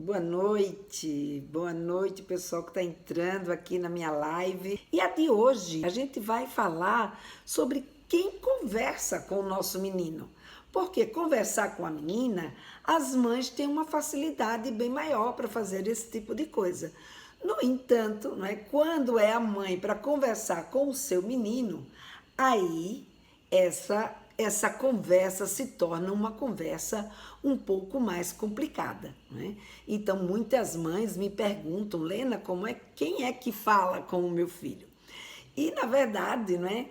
Boa noite, pessoal que está entrando aqui na minha live. E a de hoje, a gente vai falar sobre quem conversa com o nosso menino. Porque conversar com a menina, as mães têm uma facilidade bem maior para fazer esse tipo de coisa. No entanto, né, quando é a mãe para conversar com o seu menino, aí essa conversa se torna uma conversa um pouco mais complicada, né? Então muitas mães me perguntam, Lena, quem é que fala com o meu filho? E, na verdade, né,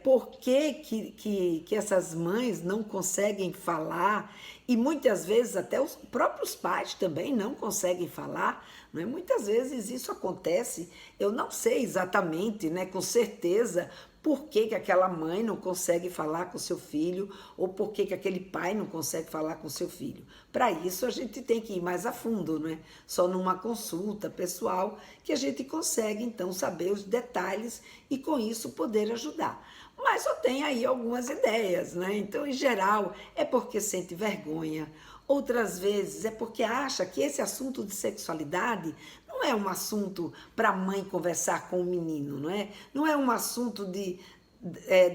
por que essas mães não conseguem falar, e muitas vezes até os próprios pais também não conseguem falar, né? Muitas vezes isso acontece, eu não sei exatamente, né, com certeza, por que aquela mãe não consegue falar com seu filho, ou por que aquele pai não consegue falar com seu filho. Para isso, a gente tem que ir mais a fundo, né? Só numa consulta pessoal que a gente consegue, então, saber os detalhes e, com isso, poder ajudar. Mas eu tenho aí algumas ideias, né? Então, em geral, é porque sente vergonha. Outras vezes é porque acha que esse assunto de sexualidade não é um assunto para a mãe conversar com o menino, não é? Não é um assunto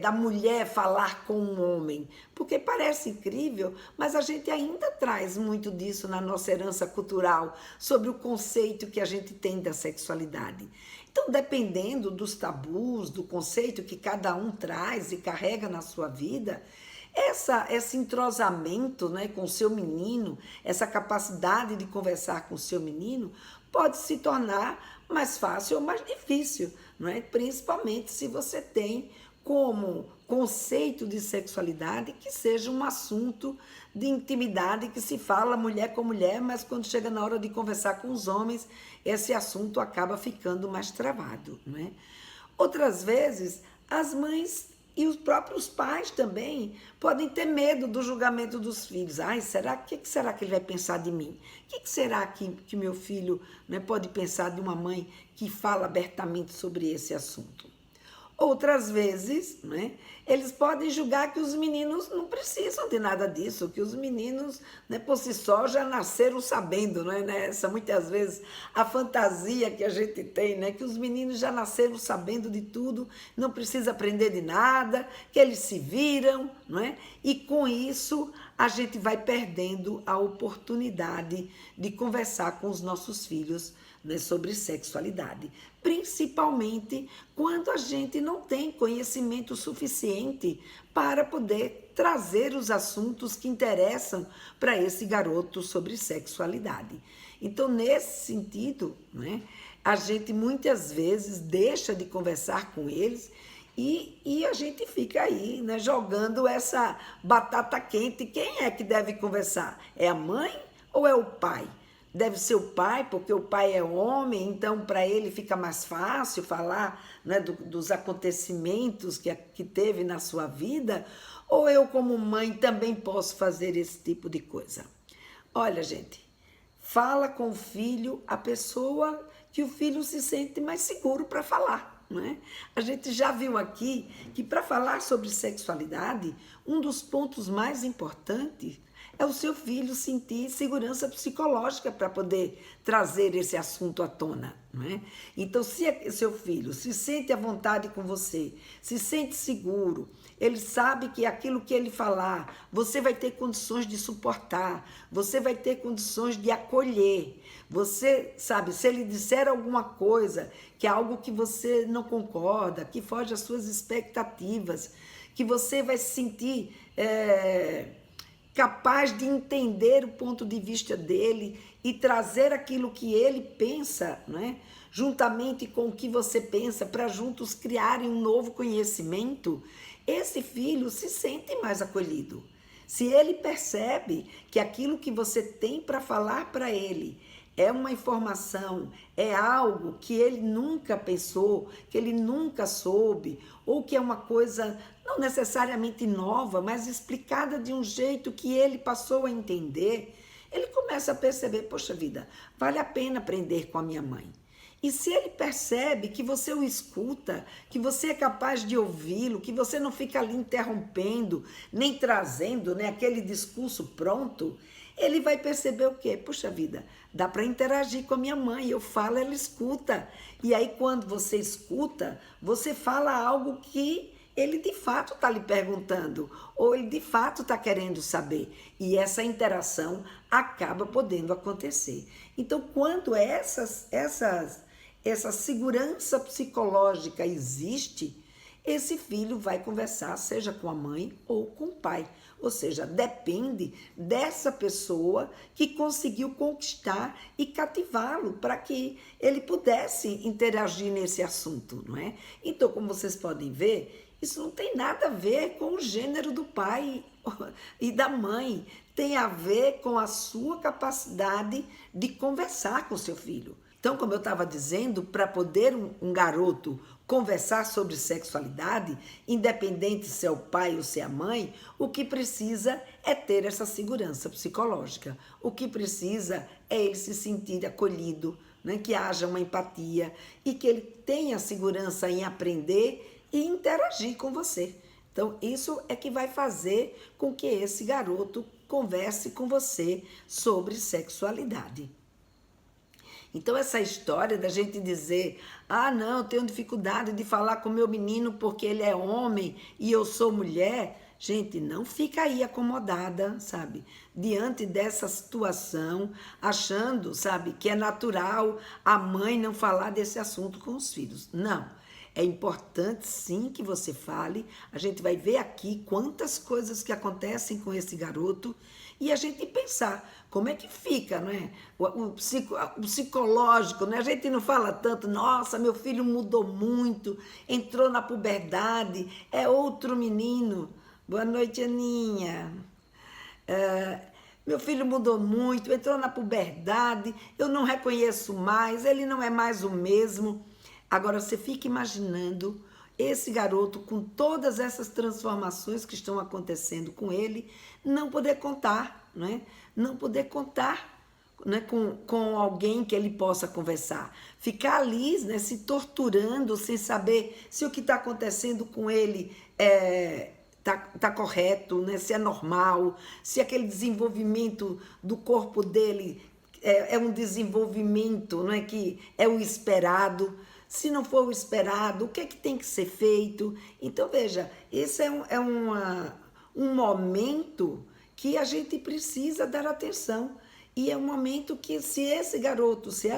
da mulher falar com um homem, porque parece incrível, mas a gente ainda traz muito disso na nossa herança cultural, sobre o conceito que a gente tem da sexualidade. Então, dependendo dos tabus, do conceito que cada um traz e carrega na sua vida, esse entrosamento, né, com o seu menino, essa capacidade de conversar com o seu menino, pode se tornar mais fácil ou mais difícil, não é? Principalmente se você tem como conceito de sexualidade que seja um assunto de intimidade que se fala mulher com mulher, mas quando chega na hora de conversar com os homens, esse assunto acaba ficando mais travado, não é? Outras vezes, as mães e os próprios pais também podem ter medo do julgamento dos filhos. Ai, que será que ele vai pensar de mim? O que será que meu filho, né, pode pensar de uma mãe que fala abertamente sobre esse assunto? Outras vezes, né, eles podem julgar que os meninos não precisam de nada disso, que os meninos, né, por si só já nasceram sabendo, né? Essa muitas vezes a fantasia que a gente tem, né, que os meninos já nasceram sabendo de tudo, não precisa aprender de nada, que eles se viram, não é? E com isso a gente vai perdendo a oportunidade de conversar com os nossos filhos, né, sobre sexualidade, principalmente quando a gente não tem conhecimento suficiente para poder trazer os assuntos que interessam para esse garoto sobre sexualidade. Então, nesse sentido, né, a gente muitas vezes deixa de conversar com eles e a gente fica aí, né, jogando essa batata quente. Quem é que deve conversar? É a mãe ou é o pai? Deve ser o pai, porque o pai é homem, então para ele fica mais fácil falar, né, dos acontecimentos que teve na sua vida, ou eu, como mãe, também posso fazer esse tipo de coisa? Olha, gente, fala com o filho a pessoa que o filho se sente mais seguro para falar. Né? A gente já viu aqui que para falar sobre sexualidade, um dos pontos mais importantes é o seu filho sentir segurança psicológica para poder trazer esse assunto à tona. Não é? Então, se seu filho se sente à vontade com você, se sente seguro, ele sabe que aquilo que ele falar, você vai ter condições de suportar, você vai ter condições de acolher. Você sabe, se ele disser alguma coisa, que é algo que você não concorda, que foge às suas expectativas, que você vai se sentir capaz de entender o ponto de vista dele e trazer aquilo que ele pensa, né, juntamente com o que você pensa, para juntos criarem um novo conhecimento, esse filho se sente mais acolhido. Se ele percebe que aquilo que você tem para falar para ele é uma informação, é algo que ele nunca pensou, que ele nunca soube, ou que é uma coisa não necessariamente nova, mas explicada de um jeito que ele passou a entender, ele começa a perceber, poxa vida, vale a pena aprender com a minha mãe. E se ele percebe que você o escuta, que você é capaz de ouvi-lo, que você não fica ali interrompendo, nem trazendo, né, aquele discurso pronto, ele vai perceber o quê? Puxa vida, dá para interagir com a minha mãe, eu falo, ela escuta. E aí quando você escuta, você fala algo que ele de fato está lhe perguntando, ou ele de fato está querendo saber. E essa interação acaba podendo acontecer. Então, quando essa segurança psicológica existe, esse filho vai conversar, seja com a mãe ou com o pai. Ou seja, depende dessa pessoa que conseguiu conquistar e cativá-lo para que ele pudesse interagir nesse assunto, não é? Então, como vocês podem ver, isso não tem nada a ver com o gênero do pai e da mãe. Tem a ver com a sua capacidade de conversar com seu filho. Então, como eu estava dizendo, para poder um garoto conversar sobre sexualidade, independente se é o pai ou se é a mãe, o que precisa é ter essa segurança psicológica. O que precisa é ele se sentir acolhido, né? Que haja uma empatia e que ele tenha segurança em aprender e interagir com você. Então, isso é que vai fazer com que esse garoto converse com você sobre sexualidade. Então, essa história da gente dizer, não, eu tenho dificuldade de falar com meu menino porque ele é homem e eu sou mulher, gente, não fica aí acomodada, sabe? Diante dessa situação, achando, sabe, que é natural a mãe não falar desse assunto com os filhos. Não. É importante sim que você fale. A gente vai ver aqui quantas coisas que acontecem com esse garoto e a gente pensar como é que fica, não é? O psicológico, né? A gente não fala tanto, nossa, meu filho mudou muito, entrou na puberdade, é outro menino. Boa noite, Aninha. Meu filho mudou muito, entrou na puberdade, eu não reconheço mais, ele não é mais o mesmo. Agora, você fica imaginando esse garoto com todas essas transformações que estão acontecendo com ele, não poder contar, né? Não poder contar, né, com alguém que ele possa conversar. Ficar ali, né, se torturando, sem saber se o que está acontecendo com ele tá correto, né? Se é normal, se aquele desenvolvimento do corpo dele é um desenvolvimento, não é, que é o esperado. Se não for o esperado, o que é que tem que ser feito? Então, veja, esse é um momento que a gente precisa dar atenção. E é um momento que, se esse garoto, se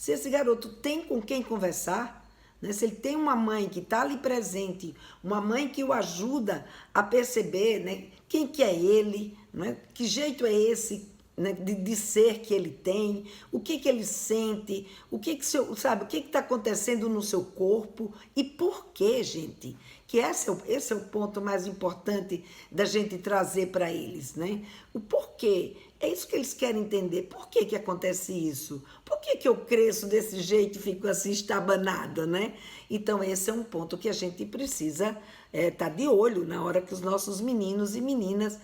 esse garoto tem com quem conversar, né, se ele tem uma mãe que está ali presente, uma mãe que o ajuda a perceber, né, quem que é ele, né, que jeito é esse, né, de ser que ele tem, o que ele sente, o que está acontecendo no seu corpo e por quê, gente? Que esse é o ponto mais importante da gente trazer para eles, né? O porquê. É isso que eles querem entender. Por que acontece isso? Por que eu cresço desse jeito e fico assim estabanada, né? Então, esse é um ponto que a gente precisa estar de olho na hora que os nossos meninos e meninas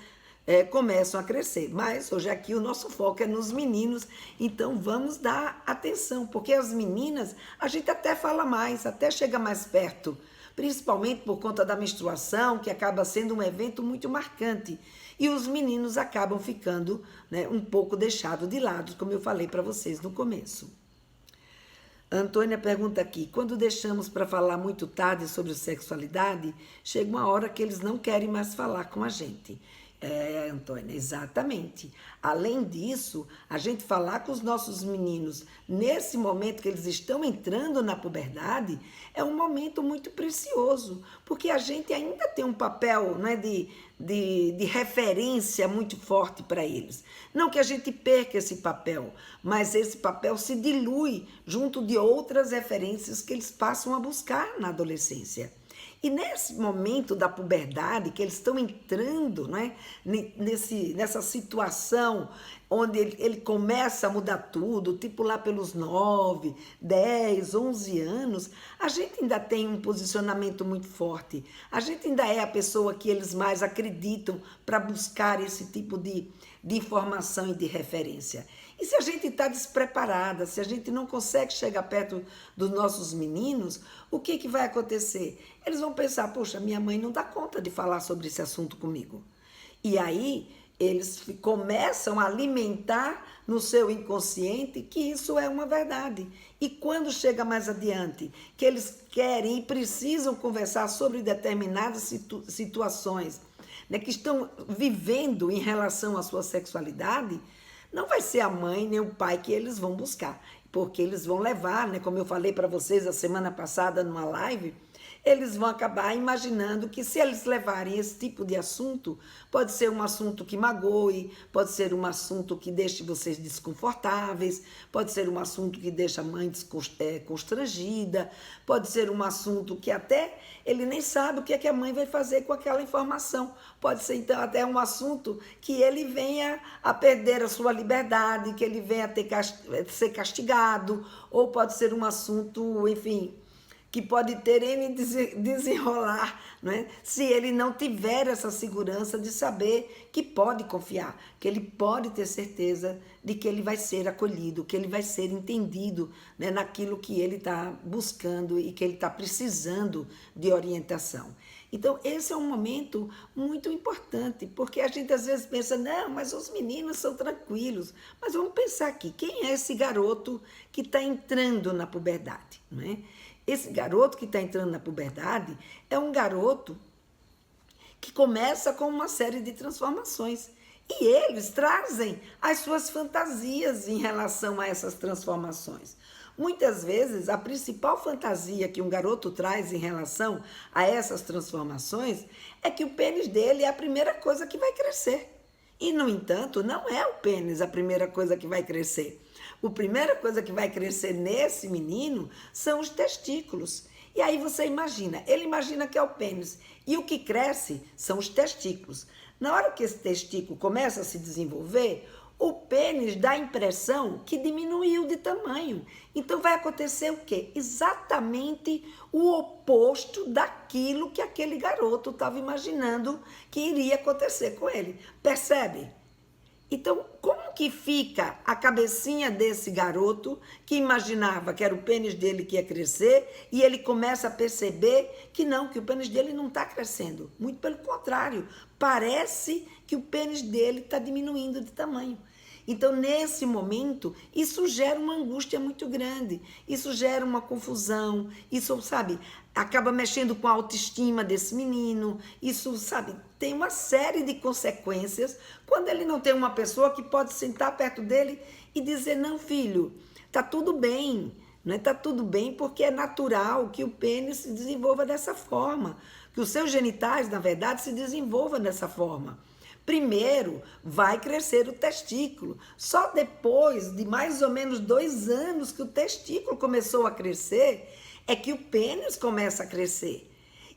começam a crescer. Mas hoje aqui o nosso foco é nos meninos, então vamos dar atenção, porque as meninas a gente até fala mais, até chega mais perto, principalmente por conta da menstruação, que acaba sendo um evento muito marcante. E os meninos acabam ficando, né, um pouco deixados de lado, como eu falei para vocês no começo. A Antônia pergunta aqui, quando deixamos para falar muito tarde sobre sexualidade, chega uma hora que eles não querem mais falar com a gente. Antônia, exatamente. Além disso, a gente falar com os nossos meninos nesse momento que eles estão entrando na puberdade é um momento muito precioso, porque a gente ainda tem um papel, né, de referência muito forte para eles. Não que a gente perca esse papel, mas esse papel se dilui junto de outras referências que eles passam a buscar na adolescência. E nesse momento da puberdade, que eles estão entrando, né, nessa situação onde ele começa a mudar tudo, tipo lá pelos 9, 10, 11 anos, a gente ainda tem um posicionamento muito forte. A gente ainda é a pessoa que eles mais acreditam para buscar esse tipo de informação e de referência. E se a gente está despreparada, se a gente não consegue chegar perto dos nossos meninos, o que vai acontecer? Eles vão pensar, poxa, minha mãe não dá conta de falar sobre esse assunto comigo. E aí, eles começam a alimentar no seu inconsciente que isso é uma verdade. E quando chega mais adiante, que eles querem e precisam conversar sobre determinadas situações, né, que estão vivendo em relação à sua sexualidade, não vai ser a mãe nem o pai que eles vão buscar, porque eles vão levar, né, como eu falei para vocês a semana passada numa live, eles vão acabar imaginando que se eles levarem esse tipo de assunto, pode ser um assunto que magoe, pode ser um assunto que deixe vocês desconfortáveis, pode ser um assunto que deixa a mãe constrangida, pode ser um assunto que até ele nem sabe o que é que a mãe vai fazer com aquela informação. Pode ser, então, até um assunto que ele venha a perder a sua liberdade, que ele venha a ser castigado, ou pode ser um assunto, enfim, que pode ter N desenrolar, não é? Se ele não tiver essa segurança de saber que pode confiar, que ele pode ter certeza de que ele vai ser acolhido, que ele vai ser entendido, né, naquilo que ele está buscando e que ele está precisando de orientação. Então, esse é um momento muito importante, porque a gente às vezes pensa, não, mas os meninos são tranquilos. Mas vamos pensar aqui, quem é esse garoto que está entrando na puberdade, não é? Esse garoto que está entrando na puberdade é um garoto que começa com uma série de transformações. E eles trazem as suas fantasias em relação a essas transformações. Muitas vezes, a principal fantasia que um garoto traz em relação a essas transformações é que o pênis dele é a primeira coisa que vai crescer. E, no entanto, não é o pênis a primeira coisa que vai crescer. A primeira coisa que vai crescer nesse menino são os testículos. E aí você imagina, ele imagina que é o pênis. E o que cresce são os testículos. Na hora que esse testículo começa a se desenvolver, o pênis dá a impressão que diminuiu de tamanho. Então vai acontecer o quê? Exatamente o oposto daquilo que aquele garoto estava imaginando que iria acontecer com ele. Percebe? Então, como que fica a cabecinha desse garoto que imaginava que era o pênis dele que ia crescer e ele começa a perceber que não, que o pênis dele não está crescendo. Muito pelo contrário, parece que o pênis dele está diminuindo de tamanho. Então, nesse momento, isso gera uma angústia muito grande, isso gera uma confusão, isso, sabe, acaba mexendo com a autoestima desse menino, isso, sabe, tem uma série de consequências quando ele não tem uma pessoa que pode sentar perto dele e dizer, não, filho, tá tudo bem, não é? Tá tudo bem porque é natural que o pênis se desenvolva dessa forma, que os seus genitais, na verdade, se desenvolvam dessa forma. Primeiro vai crescer o testículo. Só depois de mais ou menos 2 anos que o testículo começou a crescer, é que o pênis começa a crescer.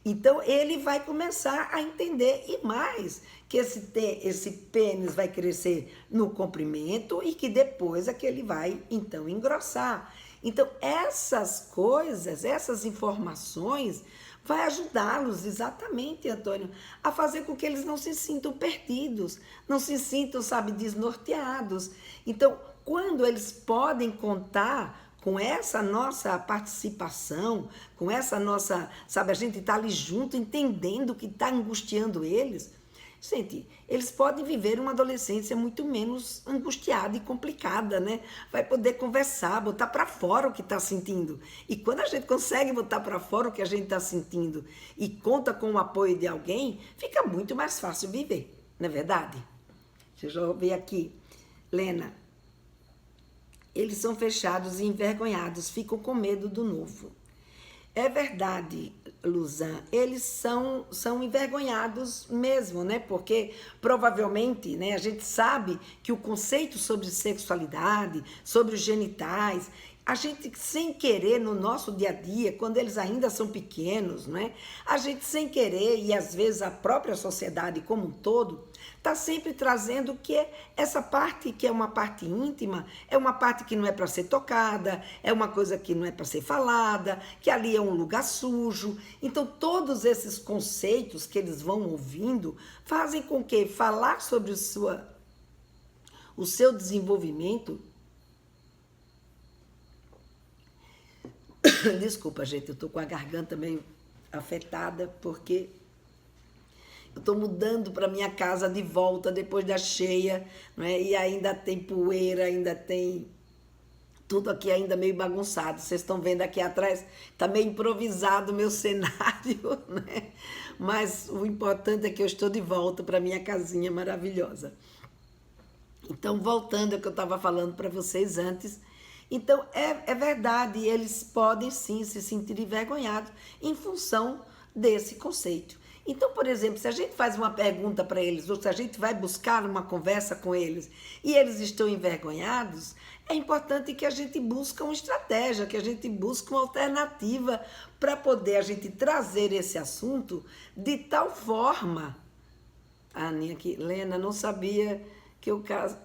Então ele vai começar a entender e mais que esse pênis vai crescer no comprimento e que depois é que ele vai então engrossar. Então essas coisas, essas informações vai ajudá-los exatamente, Antônio, a fazer com que eles não se sintam perdidos, não se sintam, sabe, desnorteados. Então, quando eles podem contar com essa nossa participação, com essa nossa, sabe, a gente está ali junto, entendendo o que está angustiando eles, gente, eles podem viver uma adolescência muito menos angustiada e complicada, né? Vai poder conversar, botar para fora o que está sentindo. E quando a gente consegue botar para fora o que a gente está sentindo e conta com o apoio de alguém, fica muito mais fácil viver, não é verdade? Deixa eu ver aqui. Lena, eles são fechados e envergonhados, ficam com medo do novo. É verdade, Luzan, eles são envergonhados mesmo, né? Porque provavelmente, né, a gente sabe que o conceito sobre sexualidade, sobre os genitais, a gente sem querer no nosso dia a dia, quando eles ainda são pequenos, né? A gente sem querer e às vezes a própria sociedade como um todo está sempre trazendo que essa parte que é uma parte íntima, é uma parte que não é para ser tocada, é uma coisa que não é para ser falada, que ali é um lugar sujo. Então, todos esses conceitos que eles vão ouvindo fazem com que falar sobre o seu desenvolvimento... Desculpa, gente, eu estou com a garganta meio afetada, porque Eu estou mudando para minha casa de volta depois da cheia, né? E ainda tem poeira, ainda tem tudo aqui ainda meio bagunçado. Vocês estão vendo aqui atrás, está meio improvisado o meu cenário, né? Mas o importante é que eu estou de volta para minha casinha maravilhosa. Então, voltando ao que eu estava falando para vocês antes, então é verdade, eles podem sim se sentir envergonhados em função desse conceito. Então, por exemplo, se a gente faz uma pergunta para eles, ou se a gente vai buscar uma conversa com eles e eles estão envergonhados, é importante que a gente busque uma estratégia, que a gente busque uma alternativa para poder a gente trazer esse assunto de tal forma. A Aninha aqui, Lena, não sabia que o caso.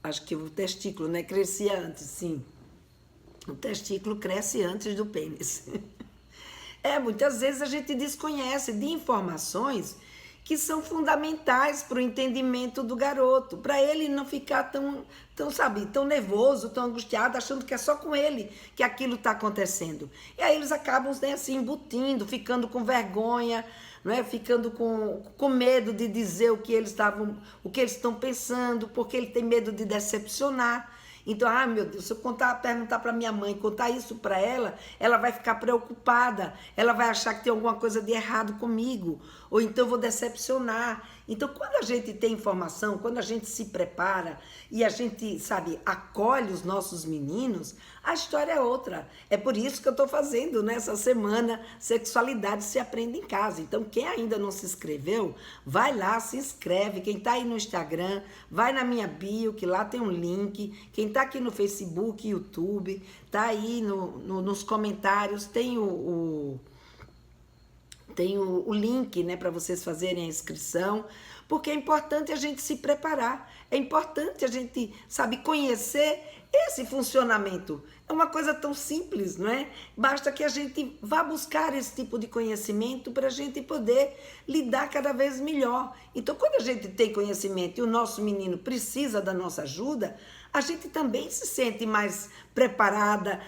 Acho que o testículo, né? Crescia antes, sim. O testículo cresce antes do pênis. Muitas vezes a gente desconhece de informações que são fundamentais para o entendimento do garoto, para ele não ficar tão nervoso, tão angustiado, achando que é só com ele que aquilo está acontecendo. E aí eles acabam, né, se embutindo, ficando com vergonha, né, ficando com medo de dizer o que eles estão pensando, porque ele tem medo de decepcionar. Então, meu Deus, se eu perguntar para minha mãe, contar isso para ela, ela vai ficar preocupada, ela vai achar que tem alguma coisa de errado comigo, ou então eu vou decepcionar. Então, quando a gente tem informação, quando a gente se prepara e a gente, sabe, acolhe os nossos meninos, a história é outra. É por isso que eu estou fazendo nessa semana Sexualidade se Aprende em Casa. Então, quem ainda não se inscreveu, vai lá, se inscreve. Quem está aí no Instagram, vai na minha bio, que lá tem um link. Quem está aqui no Facebook, YouTube, está aí nos comentários, tem o link, né, para vocês fazerem a inscrição, porque é importante a gente se preparar, é importante a gente, sabe, conhecer esse funcionamento. É uma coisa tão simples, não é? Basta que a gente vá buscar esse tipo de conhecimento para a gente poder lidar cada vez melhor. Então, quando a gente tem conhecimento e o nosso menino precisa da nossa ajuda, a gente também se sente mais preparada,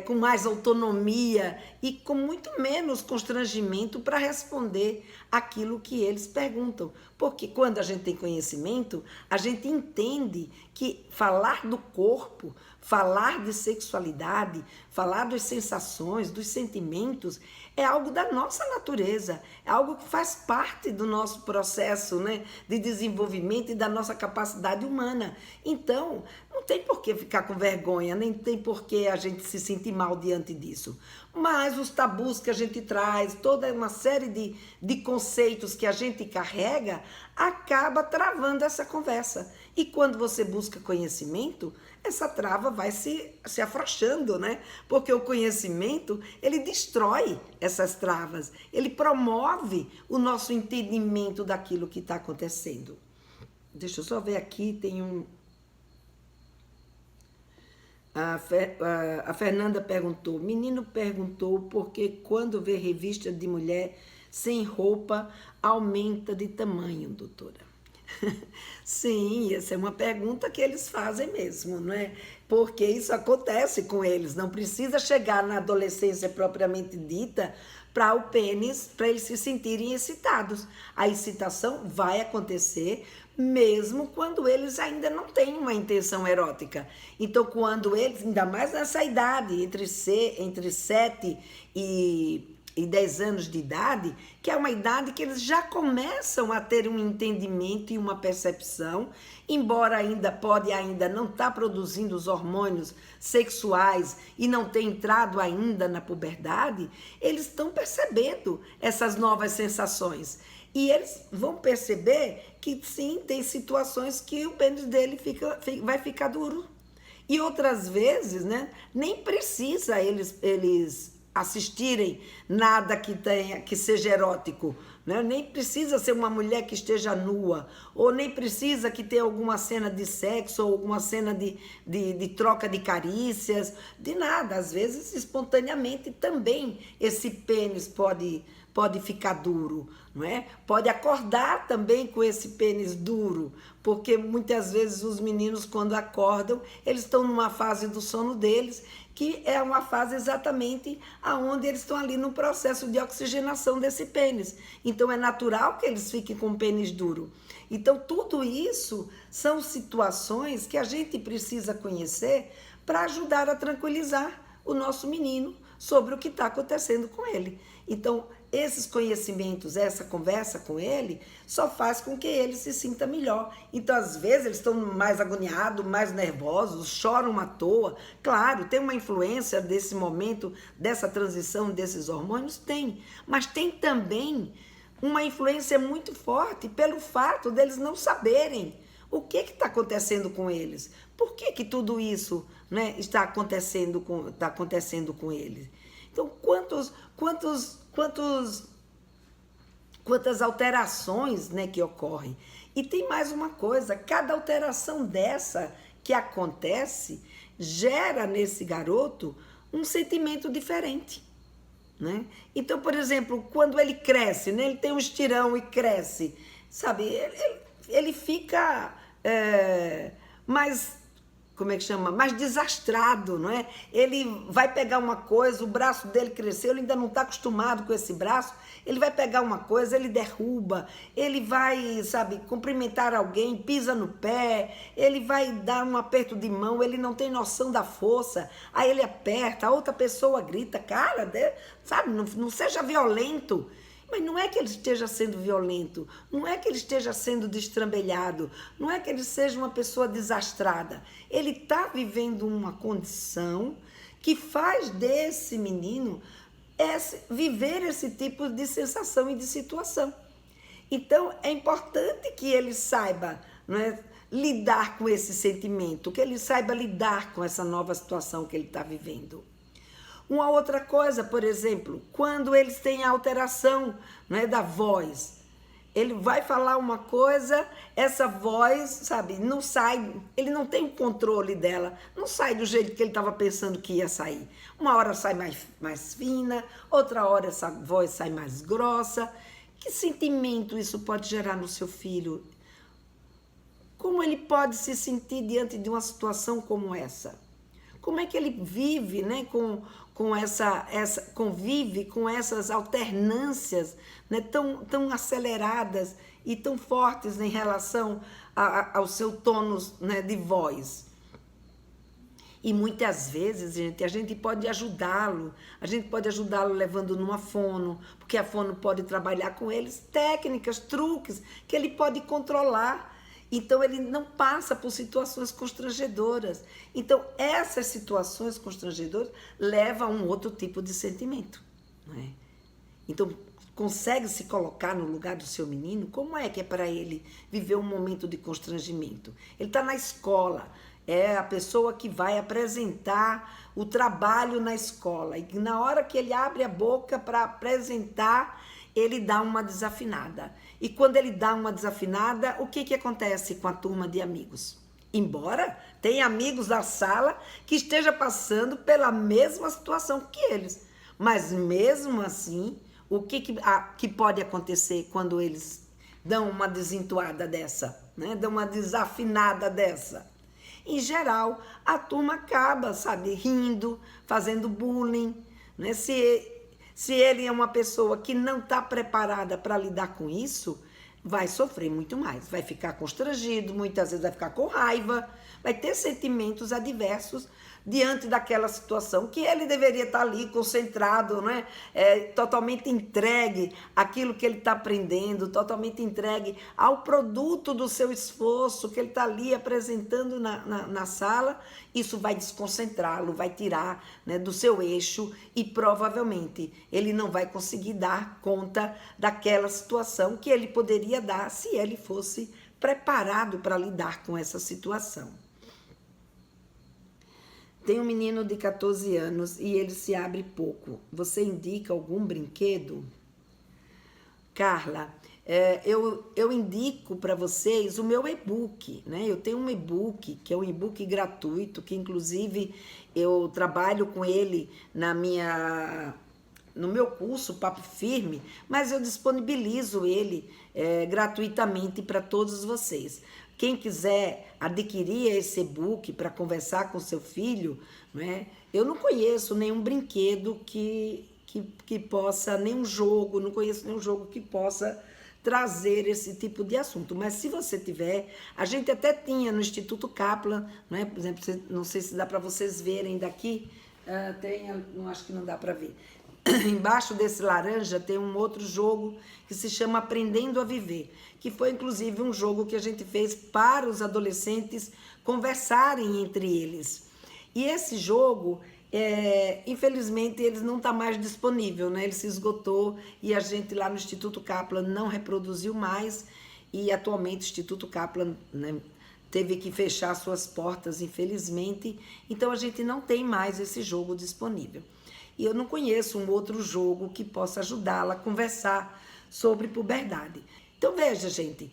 com mais autonomia e com muito menos constrangimento para responder aquilo que eles perguntam. Porque quando a gente tem conhecimento, a gente entende que falar do corpo, falar de sexualidade, falar das sensações, dos sentimentos, é algo da nossa natureza, é algo que faz parte do nosso processo, né, de desenvolvimento e da nossa capacidade humana. Então, não tem por que ficar com vergonha, nem tem por que a gente se sentir mal diante disso. Mas os tabus que a gente traz, toda uma série de conceitos que a gente carrega, acaba travando essa conversa. E quando você busca conhecimento, essa trava vai se afrouxando, né? Porque o conhecimento, ele destrói essas travas, ele promove o nosso entendimento daquilo que está acontecendo. Deixa eu só ver aqui, tem um... A Fernanda perguntou, menino perguntou porque quando vê revista de mulher sem roupa, aumenta de tamanho, doutora. Sim, essa é uma pergunta que eles fazem mesmo, não é? Porque isso acontece com eles, não precisa chegar na adolescência propriamente dita para o pênis, para eles se sentirem excitados. A excitação vai acontecer mesmo quando eles ainda não têm uma intenção erótica. Então, quando eles, ainda mais nessa idade, entre 7 e 10 anos de idade, que é uma idade que eles já começam a ter um entendimento e uma percepção, embora ainda não estar produzindo os hormônios sexuais e não ter entrado ainda na puberdade, eles estão percebendo essas novas sensações. E eles vão perceber que sim, tem situações que o pênis dele vai ficar duro. E outras vezes, né, nem precisa eles assistirem nada que seja erótico, né? Nem precisa ser uma mulher que esteja nua, ou nem precisa que tenha alguma cena de sexo, ou alguma cena de troca de carícias, de nada. Às vezes, espontaneamente, também esse pênis pode pode ficar duro, não é? Pode acordar também com esse pênis duro, porque muitas vezes os meninos, quando acordam, eles estão numa fase do sono deles, que é uma fase exatamente aonde eles estão ali no processo de oxigenação desse pênis. Então é natural que eles fiquem com o pênis duro. Então tudo isso são situações que a gente precisa conhecer para ajudar a tranquilizar o nosso menino sobre o que está acontecendo com ele. Então, esses conhecimentos, essa conversa com ele, só faz com que ele se sinta melhor. Então, às vezes, eles estão mais agoniados, mais nervosos, choram à toa. Claro, tem uma influência desse momento, dessa transição desses hormônios? Tem. Mas tem também uma influência muito forte pelo fato deles não saberem o que está acontecendo com eles. Por que tudo isso, né, está acontecendo com eles? Então, quantas alterações, né, que ocorrem. E tem mais uma coisa, cada alteração dessa que acontece gera nesse garoto um sentimento diferente, né? Então, por exemplo, quando ele cresce, né, ele tem um estirão e cresce, sabe, ele fica mais, como é que chama? Mais desastrado, não é? Ele vai pegar uma coisa, o braço dele cresceu, ele ainda não está acostumado com esse braço, ele vai pegar uma coisa, ele derruba, ele vai, sabe, cumprimentar alguém, pisa no pé, ele vai dar um aperto de mão, ele não tem noção da força, aí ele aperta, a outra pessoa grita, cara, sabe, não seja violento. Mas não é que ele esteja sendo violento, não é que ele esteja sendo destrambelhado, não é que ele seja uma pessoa desastrada. Ele está vivendo uma condição que faz desse menino viver esse tipo de sensação e de situação. Então, é importante que ele saiba, não é, lidar com esse sentimento, que ele saiba lidar com essa nova situação que ele está vivendo. Uma outra coisa, por exemplo, quando eles têm a alteração, né, da voz, ele vai falar uma coisa, essa voz, sabe, não sai, ele não tem o controle dela, não sai do jeito que ele estava pensando que ia sair. Uma hora sai mais fina, outra hora essa voz sai mais grossa. Que sentimento isso pode gerar no seu filho? Como ele pode se sentir diante de uma situação como essa? Como é que ele vive, né, convive com essas alternâncias, né, tão aceleradas e tão fortes em relação ao seu tônus, né, de voz? E muitas vezes, gente, a gente pode ajudá-lo levando numa fono, porque a fono pode trabalhar com eles técnicas, truques que ele pode controlar. Então, ele não passa por situações constrangedoras. Então, essas situações constrangedoras levam a um outro tipo de sentimento, não é? Então, consegue se colocar no lugar do seu menino? Como é que é para ele viver um momento de constrangimento? Ele está na escola, é a pessoa que vai apresentar o trabalho na escola. E na hora que ele abre a boca para apresentar, ele dá uma desafinada. E quando ele dá uma desafinada, o que acontece com a turma de amigos? Embora tenha amigos da sala que esteja passando pela mesma situação que eles. Mas mesmo assim, o que pode acontecer quando eles dão uma desentoada dessa, né? Dão uma desafinada dessa? Em geral, a turma acaba, sabe, rindo, fazendo bullying, né? Se ele é uma pessoa que não está preparada para lidar com isso, vai sofrer muito mais. Vai ficar constrangido, muitas vezes vai ficar com raiva, vai ter sentimentos adversos diante daquela situação que ele deveria estar ali concentrado, né? Totalmente entregue àquilo que ele está aprendendo, totalmente entregue ao produto do seu esforço que ele está ali apresentando na sala. Isso vai desconcentrá-lo, vai tirar, né, do seu eixo e provavelmente ele não vai conseguir dar conta daquela situação que ele poderia dar se ele fosse preparado para lidar com essa situação. Tem um menino de 14 anos e ele se abre pouco. Você indica algum brinquedo? Carla, eu indico para vocês o meu e-book, né? Eu tenho um e-book, que é um e-book gratuito, que inclusive eu trabalho com ele no meu curso Papo Firme, mas eu disponibilizo ele gratuitamente para todos vocês. Quem quiser adquirir esse e-book para conversar com seu filho, né? Eu não conheço nenhum brinquedo que possa, nenhum jogo, não conheço nenhum jogo que possa trazer esse tipo de assunto. Mas se você tiver, a gente até tinha no Instituto Kaplan, né? Por exemplo, não sei se dá para vocês verem daqui, não acho que não dá para ver. Embaixo desse laranja tem um outro jogo que se chama Aprendendo a Viver, que foi inclusive um jogo que a gente fez para os adolescentes conversarem entre eles. E esse jogo, infelizmente, ele não está mais disponível, né? Ele se esgotou e a gente lá no Instituto Kaplan não reproduziu mais, e atualmente o Instituto Kaplan, né, teve que fechar suas portas, infelizmente, então a gente não tem mais esse jogo disponível. E eu não conheço um outro jogo que possa ajudá-la a conversar sobre puberdade. Então veja, gente,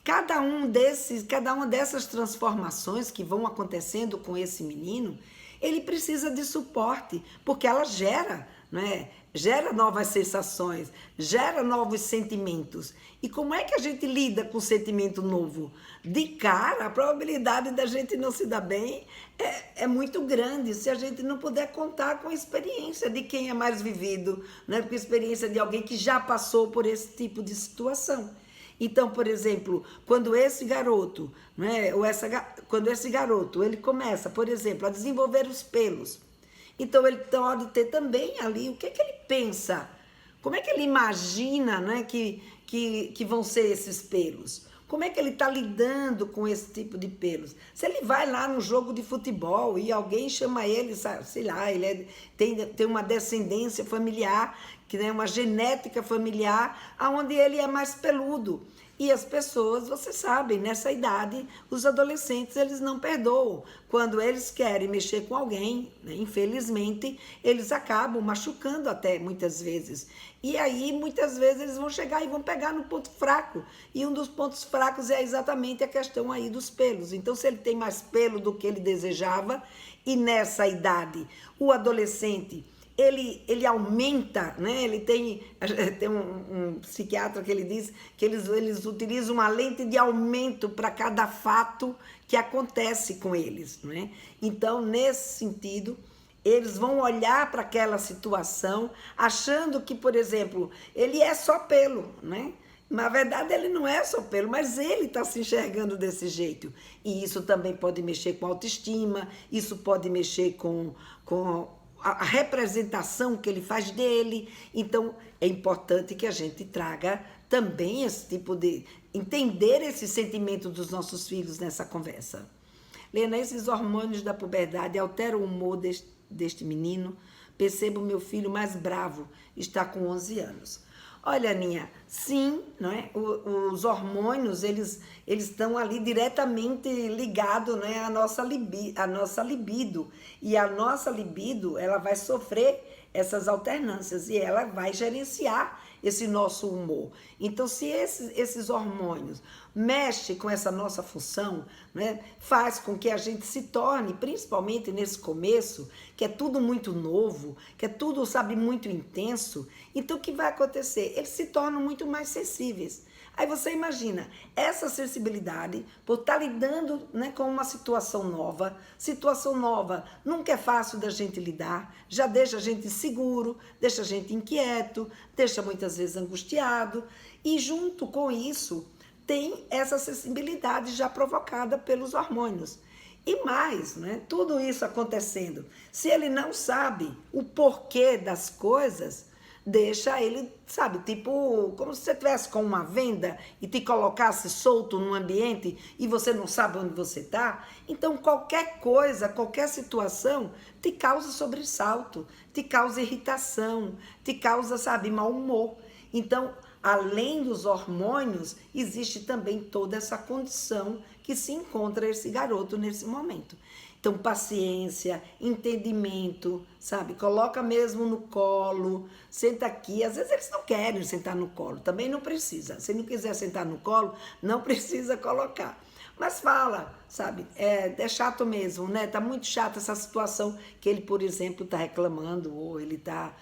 cada uma dessas transformações que vão acontecendo com esse menino, ele precisa de suporte, porque ela gera, né? Gera novas sensações, gera novos sentimentos. E como é que a gente lida com sentimento novo? De cara, a probabilidade da gente não se dar bem é muito grande se a gente não puder contar com a experiência de quem é mais vivido, né? Com a experiência de alguém que já passou por esse tipo de situação. Então, por exemplo, quando esse garoto, né, quando esse garoto ele começa, por exemplo, a desenvolver os pelos, então ele pode ter também ali o que ele pensa, como é que ele imagina, né, que vão ser esses pelos, como é que ele está lidando com esse tipo de pelos. Se ele vai lá no jogo de futebol e alguém chama ele, sei lá, ele tem uma descendência familiar, que é uma genética familiar, onde ele é mais peludo. E as pessoas, vocês sabem, nessa idade, os adolescentes, eles não perdoam. Quando eles querem mexer com alguém, né, infelizmente, eles acabam machucando até, muitas vezes. E aí, muitas vezes, eles vão chegar e vão pegar no ponto fraco. E um dos pontos fracos é exatamente a questão aí dos pelos. Então, se ele tem mais pelo do que ele desejava, e nessa idade, o adolescente ele aumenta, né? Ele tem um psiquiatra que ele diz que eles utilizam uma lente de aumento para cada fato que acontece com eles, né? Então, nesse sentido, eles vão olhar para aquela situação achando que, por exemplo, ele é só pelo, né? Na verdade, ele não é só pelo, mas ele está se enxergando desse jeito. E isso também pode mexer com autoestima, isso pode mexer com a representação que ele faz dele. Então, é importante que a gente traga também esse tipo de... entender esse sentimento dos nossos filhos nessa conversa. Lena, esses hormônios da puberdade alteram o humor deste menino. Percebo meu filho mais bravo, está com 11 anos. Olha, Aninha, sim, não é? Os hormônios, eles estão ali diretamente ligados, né, à nossa libido. E a nossa libido, ela vai sofrer essas alternâncias e ela vai gerenciar esse nosso humor. Então, se esses hormônios mexem com essa nossa função, né, faz com que a gente se torne, principalmente nesse começo, que é tudo muito novo, que é tudo, sabe, muito intenso, então o que vai acontecer? Eles se tornam muito mais sensíveis. Aí você imagina, essa sensibilidade, por estar lidando, né, com uma situação nova nunca é fácil da gente lidar, já deixa a gente inseguro, deixa a gente inquieto, deixa muitas vezes angustiado, e junto com isso tem essa sensibilidade já provocada pelos hormônios. E mais, né, tudo isso acontecendo, se ele não sabe o porquê das coisas, deixa ele, sabe, tipo, como se você estivesse com uma venda e te colocasse solto num ambiente e você não sabe onde você está. Então, qualquer coisa, qualquer situação te causa sobressalto, te causa irritação, te causa, sabe, mau humor. Então, além dos hormônios, existe também toda essa condição que se encontra esse garoto nesse momento. Então, paciência, entendimento, sabe? Coloca mesmo no colo, senta aqui. Às vezes eles não querem sentar no colo, também não precisa. Se não quiser sentar no colo, não precisa colocar. Mas fala, sabe? É chato mesmo, né? Tá muito chato essa situação que ele, por exemplo, tá reclamando ou ele tá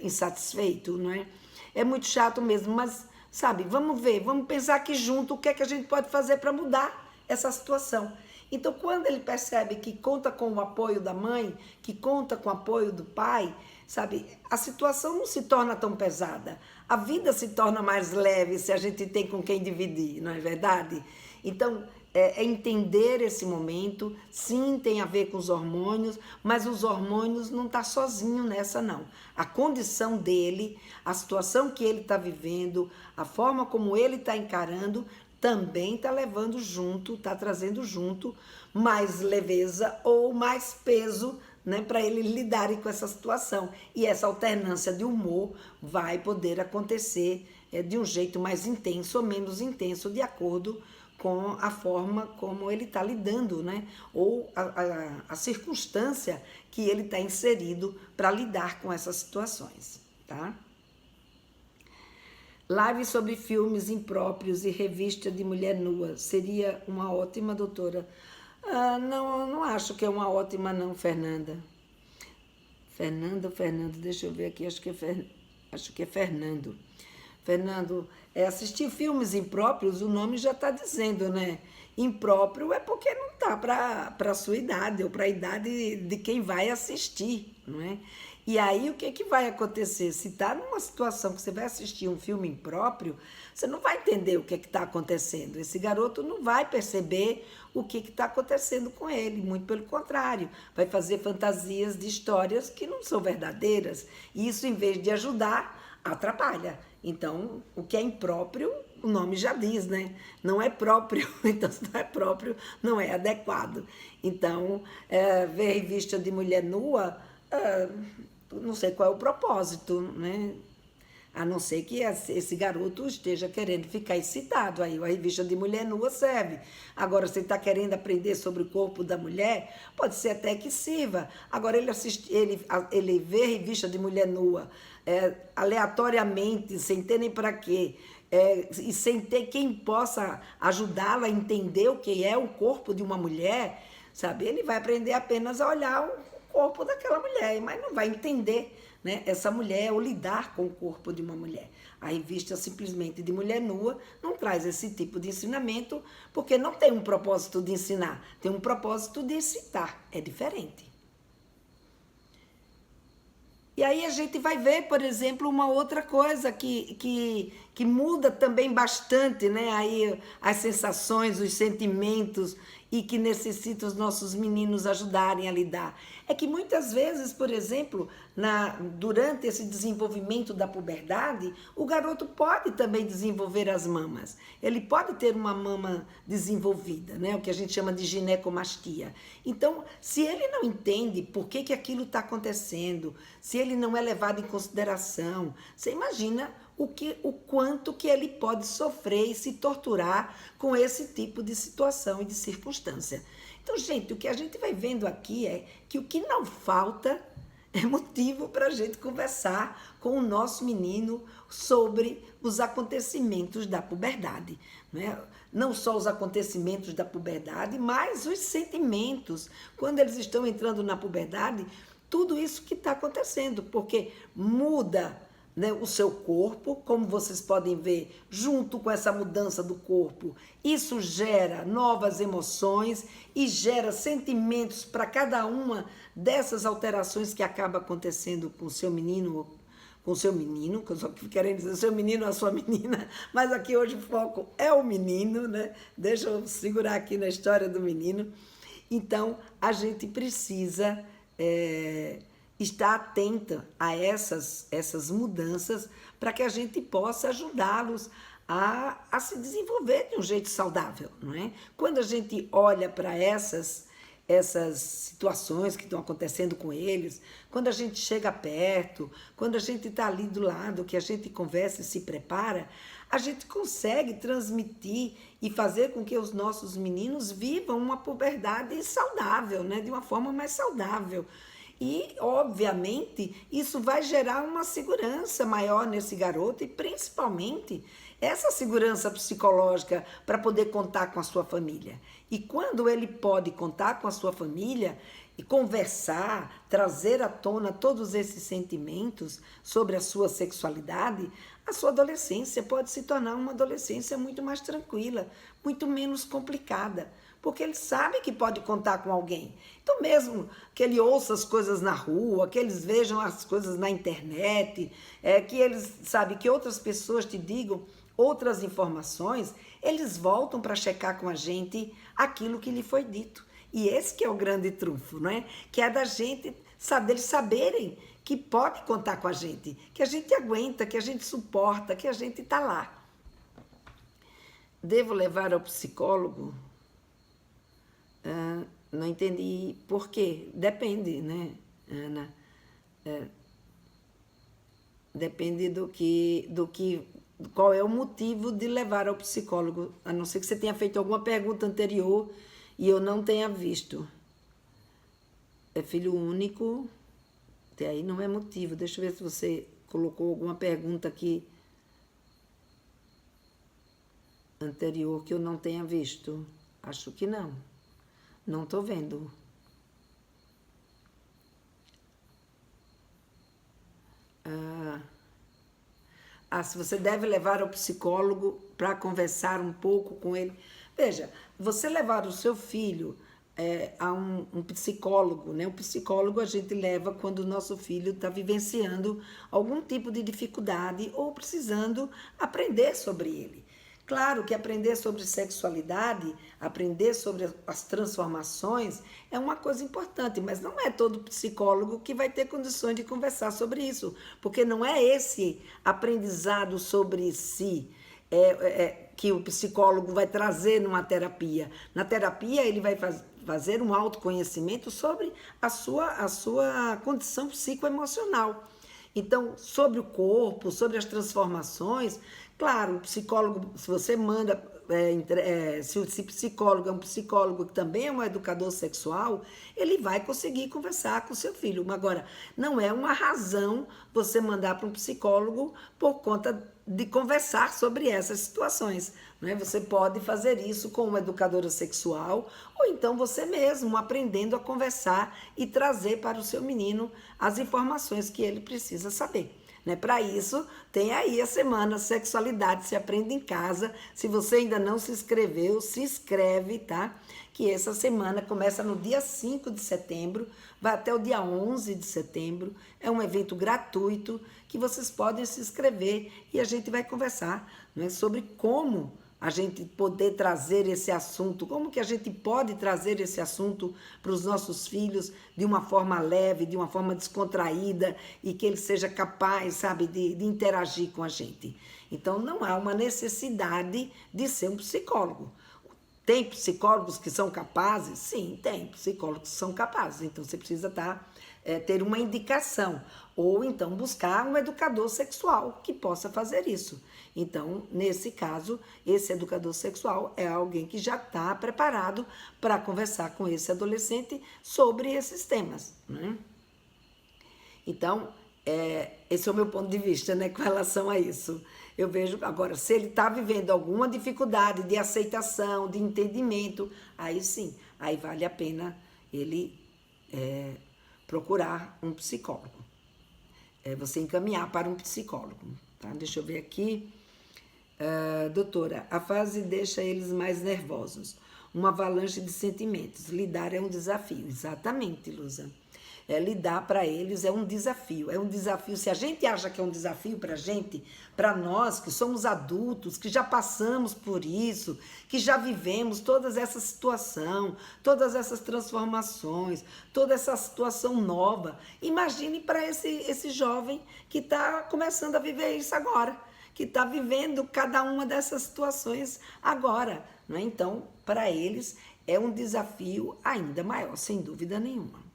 insatisfeito, não é? É muito chato mesmo, mas, sabe, vamos ver, vamos pensar aqui junto o que é que a gente pode fazer para mudar essa situação. Então, quando ele percebe que conta com o apoio da mãe, que conta com o apoio do pai, sabe, a situação não se torna tão pesada. A vida se torna mais leve se a gente tem com quem dividir, não é verdade? Então, é entender esse momento. Sim, tem a ver com os hormônios, mas os hormônios não estão sozinho nessa, não. A condição dele, a situação que ele está vivendo, a forma como ele está encarando, também está levando junto, está trazendo junto mais leveza ou mais peso, né, para ele lidarem com essa situação. E essa alternância de humor vai poder acontecer de um jeito mais intenso ou menos intenso, de acordo com a forma como ele está lidando, né? Ou a circunstância que ele está inserido para lidar com essas situações, tá? Live sobre filmes impróprios e revista de mulher nua. Seria uma ótima, doutora? Não acho que é uma ótima, não, Fernanda. Fernando, deixa eu ver aqui, acho que é Fernando. Fernando, assistir filmes impróprios, o nome já está dizendo, né? Impróprio é porque não está para a sua idade ou para a idade de quem vai assistir, não é? E aí o que vai acontecer? Se está numa situação que você vai assistir um filme impróprio, você não vai entender o que está acontecendo. Esse garoto não vai perceber o que está acontecendo com ele, muito pelo contrário, vai fazer fantasias de histórias que não são verdadeiras. E isso, em vez de ajudar, atrapalha. Então, o que é impróprio, o nome já diz, né? Não é próprio, então se não é próprio, não é adequado. Então, ver revista de mulher nua, não sei qual é o propósito, né? A não ser que esse garoto esteja querendo ficar excitado. Aí a revista de mulher nua serve. Agora, se ele está querendo aprender sobre o corpo da mulher, pode ser até que sirva. Agora, ele vê revista de mulher nua aleatoriamente, sem ter nem para quê, e sem ter quem possa ajudá-la a entender o que é o corpo de uma mulher, sabe? Ele vai aprender apenas a olhar o corpo daquela mulher, mas não vai entender, né, essa mulher ou lidar com o corpo de uma mulher. A revista simplesmente de mulher nua não traz esse tipo de ensinamento, porque não tem um propósito de ensinar, tem um propósito de excitar, é diferente. E aí a gente vai ver, por exemplo, uma outra coisa que muda também bastante, né? Aí as sensações, os sentimentos, e que necessita os nossos meninos ajudarem a lidar. É que muitas vezes, por exemplo, durante esse desenvolvimento da puberdade, o garoto pode também desenvolver as mamas. Ele pode ter uma mama desenvolvida, né? O que a gente chama de ginecomastia. Então, se ele não entende por que aquilo está acontecendo, se ele não é levado em consideração, você imagina o quanto que ele pode sofrer e se torturar com esse tipo de situação e de circunstância. Então, gente, o que a gente vai vendo aqui é que o que não falta é motivo para a gente conversar com o nosso menino sobre os acontecimentos da puberdade, né? Não só os acontecimentos da puberdade, mas os sentimentos. Quando eles estão entrando na puberdade, tudo isso que está acontecendo, porque muda, né, o seu corpo, como vocês podem ver, junto com essa mudança do corpo, isso gera novas emoções e gera sentimentos para cada uma dessas alterações que acaba acontecendo com o seu menino, que eu só querendo dizer seu menino ou a sua menina, mas aqui hoje o foco é o menino, né? Deixa eu segurar aqui na história do menino. Então, a gente precisa estar atenta a essas mudanças para que a gente possa ajudá-los a se desenvolver de um jeito saudável, não é? Quando a gente olha para essas situações que estão acontecendo com eles, quando a gente chega perto, quando a gente está ali do lado, que a gente conversa e se prepara, a gente consegue transmitir e fazer com que os nossos meninos vivam uma puberdade saudável, né? De uma forma mais saudável. E, obviamente, isso vai gerar uma segurança maior nesse garoto e, principalmente, essa segurança psicológica para poder contar com a sua família. E quando ele pode contar com a sua família e conversar, trazer à tona todos esses sentimentos sobre a sua sexualidade, a sua adolescência pode se tornar uma adolescência muito mais tranquila, muito menos complicada, porque ele sabe que pode contar com alguém. Então, mesmo que ele ouça as coisas na rua, que eles vejam as coisas na internet, que eles, sabe, que outras pessoas te digam outras informações, eles voltam para checar com a gente aquilo que lhe foi dito. E esse que é o grande trunfo, não é? Que é da gente, sabe, eles saberem que pode contar com a gente aguenta, que a gente suporta, que a gente está lá. Devo levar ao psicólogo? Não entendi por quê. Depende, né, Ana? Depende qual é o motivo de levar ao psicólogo, a não ser que você tenha feito alguma pergunta anterior e eu não tenha visto. É filho único, até aí não é motivo. Deixa eu ver se você colocou alguma pergunta aqui anterior que eu não tenha visto. Acho que não. Não estou vendo. Se você deve levar ao psicólogo para conversar um pouco com ele. Veja, você levar o seu filho a um psicólogo, né? O psicólogo a gente leva quando o nosso filho está vivenciando algum tipo de dificuldade ou precisando aprender sobre ele. Claro que aprender sobre sexualidade, aprender sobre as transformações é uma coisa importante, mas não é todo psicólogo que vai ter condições de conversar sobre isso, porque não é esse aprendizado sobre si que o psicólogo vai trazer numa terapia. Na terapia ele vai fazer um autoconhecimento sobre a sua condição psicoemocional. Então, sobre o corpo, sobre as transformações, claro, o psicólogo, se você manda, se o psicólogo é um psicólogo que também é um educador sexual, ele vai conseguir conversar com o seu filho. Agora, não é uma razão você mandar para um psicólogo por conta de conversar sobre essas situações. Né? Você pode fazer isso com uma educadora sexual ou então você mesmo aprendendo a conversar e trazer para o seu menino as informações que ele precisa saber. Né? Para isso, tem aí a semana Sexualidade se aprende em casa. Se você ainda não se inscreveu, se inscreve, tá? Que essa semana começa no dia 5 de setembro, vai até o dia 11 de setembro. É um evento gratuito que vocês podem se inscrever e a gente vai conversar, né, sobre como a gente poder trazer esse assunto, como que a gente pode trazer esse assunto para os nossos filhos de uma forma leve, de uma forma descontraída e que ele seja capaz, sabe, de interagir com a gente. Então, não há uma necessidade de ser um psicólogo. Tem psicólogos que são capazes? Sim, tem psicólogos que são capazes. Então, você precisa ter uma indicação ou então buscar um educador sexual que possa fazer isso. Então, nesse caso, esse educador sexual é alguém que já está preparado para conversar com esse adolescente sobre esses temas, né? Então, esse é o meu ponto de vista, né, com relação a isso. Eu vejo, agora, se ele está vivendo alguma dificuldade de aceitação, de entendimento, aí sim, aí vale a pena ele procurar um psicólogo. Você encaminhar para um psicólogo, tá? Deixa eu ver aqui. Doutora, a fase deixa eles mais nervosos. Uma avalanche de sentimentos. Lidar é um desafio. Exatamente, Lusa. Lidar para eles é um desafio. É um desafio. Se a gente acha que é um desafio para a gente, para nós que somos adultos, que já passamos por isso, que já vivemos toda essa situação, todas essas transformações, toda essa situação nova, imagine para esse jovem que está começando a viver isso agora, que está vivendo cada uma dessas situações agora, né? Então, para eles é um desafio ainda maior, sem dúvida nenhuma.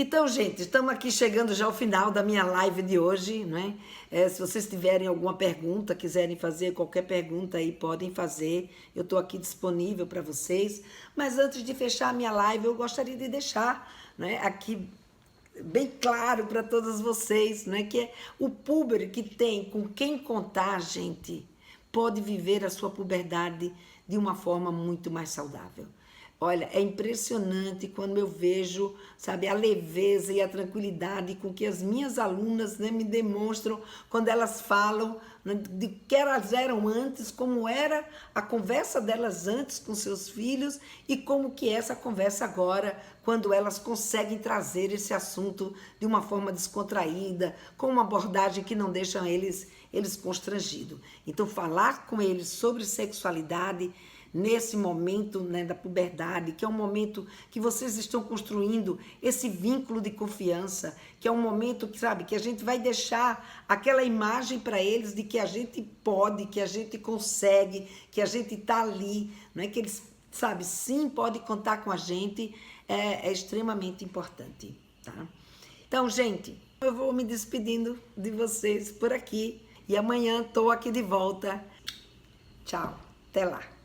Então, gente, estamos aqui chegando já ao final da minha live de hoje, né? Se vocês tiverem alguma pergunta, quiserem fazer qualquer pergunta aí, podem fazer. Eu estou aqui disponível para vocês. Mas antes de fechar a minha live, eu gostaria de deixar, né, aqui bem claro para todos vocês, né, que é o puber que tem com quem contar, gente, pode viver a sua puberdade de uma forma muito mais saudável. Olha, é impressionante quando eu vejo, sabe, a leveza e a tranquilidade com que as minhas alunas, né, me demonstram quando elas falam, né, de que elas eram antes, como era a conversa delas antes com seus filhos e como que é essa conversa agora, quando elas conseguem trazer esse assunto de uma forma descontraída, com uma abordagem que não deixa eles constrangidos. Então, falar com eles sobre sexualidade nesse momento, né, da puberdade, que é um momento que vocês estão construindo esse vínculo de confiança, que é um momento que, sabe, que a gente vai deixar aquela imagem para eles de que a gente pode, que a gente consegue, que a gente está ali, não é que eles, sabe, sim, pode contar com a gente, é extremamente importante, tá? Então, gente, eu vou me despedindo de vocês por aqui e amanhã estou aqui de volta. Tchau, até lá.